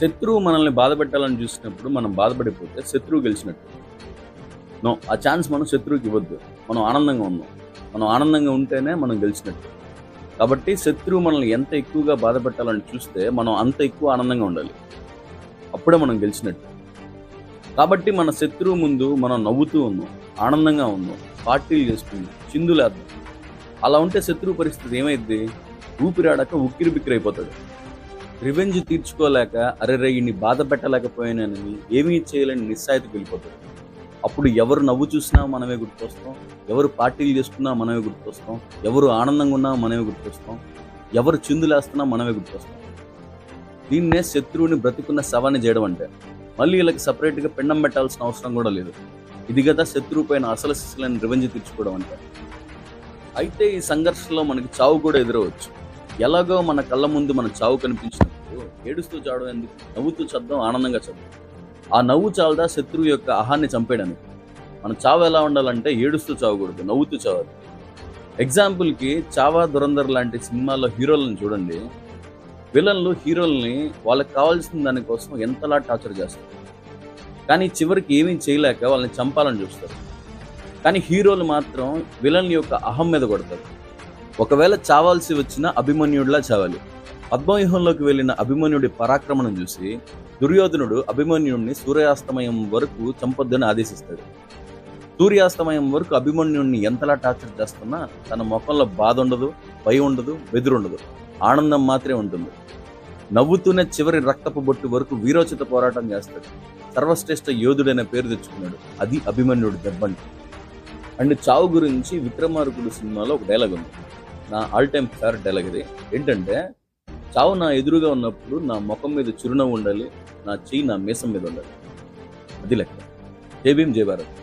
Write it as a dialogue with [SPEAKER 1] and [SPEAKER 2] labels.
[SPEAKER 1] శత్రువు మనల్ని బాధపెట్టాలని చూసినప్పుడు మనం బాధపడిపోతే శత్రువు గెలిచినట్టు. నో, ఆ ఛాన్స్ మనం శత్రువుకి ఇవ్వద్దు. మనం ఆనందంగా ఉన్నాం. మనం ఆనందంగా ఉంటేనే మనం గెలిచినట్టు. కాబట్టి శత్రువు మనల్ని ఎంత ఎక్కువగా బాధపెట్టాలని చూస్తే మనం అంత ఎక్కువ ఆనందంగా ఉండాలి. అప్పుడే మనం గెలిచినట్టు. కాబట్టి మన శత్రువు ముందు మనం నవ్వుతూ ఉన్నాం, ఆనందంగా ఉన్నాం, పార్టీలు చేసుకుందాం, చిందులేద్దాం. అలా ఉంటే శత్రువు పరిస్థితి ఏమైద్ది? ఊపిరాడక ఉక్కిరి బిక్కిరైపోతాడు. రివెంజ్ తీర్చుకోలేక అరెరే ఇన్ని బాధ పెట్టలేకపోయానని ఏమీ చేయలేని నిస్సాయితీకి వెళ్ళిపోతాడు. అప్పుడు ఎవరు నవ్వు చూసినా మనమే గుర్తొస్తాం, ఎవరు పార్టీలు చేసుకున్నా మనమే గుర్తొస్తాం, ఎవరు ఆనందంగా ఉన్నా మనమే గుర్తొస్తాం, ఎవరు చిందులేస్తున్నా మనమే గుర్తొస్తాం. దీన్నే శత్రువుని బ్రతికున్న శవాన్ని చేయడం అంటే. మళ్ళీ వీళ్ళకి సపరేట్గా పిండం పెట్టాల్సిన అవసరం కూడా లేదు. ఇది కదా శత్రువు పైన అసలు సిసలైన రివెంజ్ తీర్చుకోవడం అంటే. అయితే ఈ సంఘర్షణలో మనకి చావు కూడా ఎదురవచ్చు. ఎలాగో మన కళ్ళ ముందు మన చావు కనిపించినప్పుడు ఏడుస్తూ చావడం ఎందుకు? నవ్వుతూ చద్దాం, ఆనందంగా చద్దాం. ఆ నవ్వు చాలదా శత్రువు యొక్క అహాన్ని చంపేయడానికి? మన చావు ఎలా ఉండాలంటే ఏడుస్తూ చావకూడదు, నవ్వుతూ చావాలి. ఎగ్జాంపుల్కి చావా దురంధర్ లాంటి సినిమాల్లో హీరోలను చూడండి. విలన్లు హీరోల్ని వాళ్ళకి కావాల్సిన దానికోసం ఎంతలా టార్చర్ చేస్తారు. కానీ చివరికి ఏమీ చేయలేక వాళ్ళని చంపాలని చూస్తారు. కానీ హీరోలు మాత్రం విలన్ యొక్క అహం మీద కొడతారు. ఒకవేళ చావాల్సి వచ్చిన అభిమన్యుడిలా చావాలి. పద్మవ్యూహంలోకి వెళ్ళిన అభిమన్యుడి పరాక్రమణం చూసి దుర్యోధనుడు అభిమన్యుడిని సూర్యాస్తమయం వరకు చంపొద్దని ఆదేశిస్తాడు. సూర్యాస్తమయం వరకు అభిమన్యుడిని ఎంతలా టార్చర్ చేస్తున్నా తన ముఖంలో బాధ ఉండదు, భయం ఉండదు, బెదురుండదు, ఆనందం మాత్రమే ఉంటుంది. నవ్వుతూనే చివరి రక్తపు బొట్టు వరకు వీరోచిత పోరాటం చేస్తాడు. సర్వశ్రేష్ఠ యోధుడైన పేరు తెచ్చుకున్నాడు. అది అభిమన్యుడి దెబ్బంటి. అండ్ చావు గురించి విక్రమార్కుడు సినిమాలో ఒక డైలాగ్ ఉంది. నా ఆల్ టైమ్ ఫేవరెట్ డైలాగ్ ఇది. ఏంటంటే, చావు నా ఎదురుగా ఉన్నప్పుడు నా ముఖం మీద చిరునవ్వు ఉండాలి, నా చెయ్యి నా మీసం మీద ఉండాలి. అది లెక్క. జై భీమ్, జై భారత్.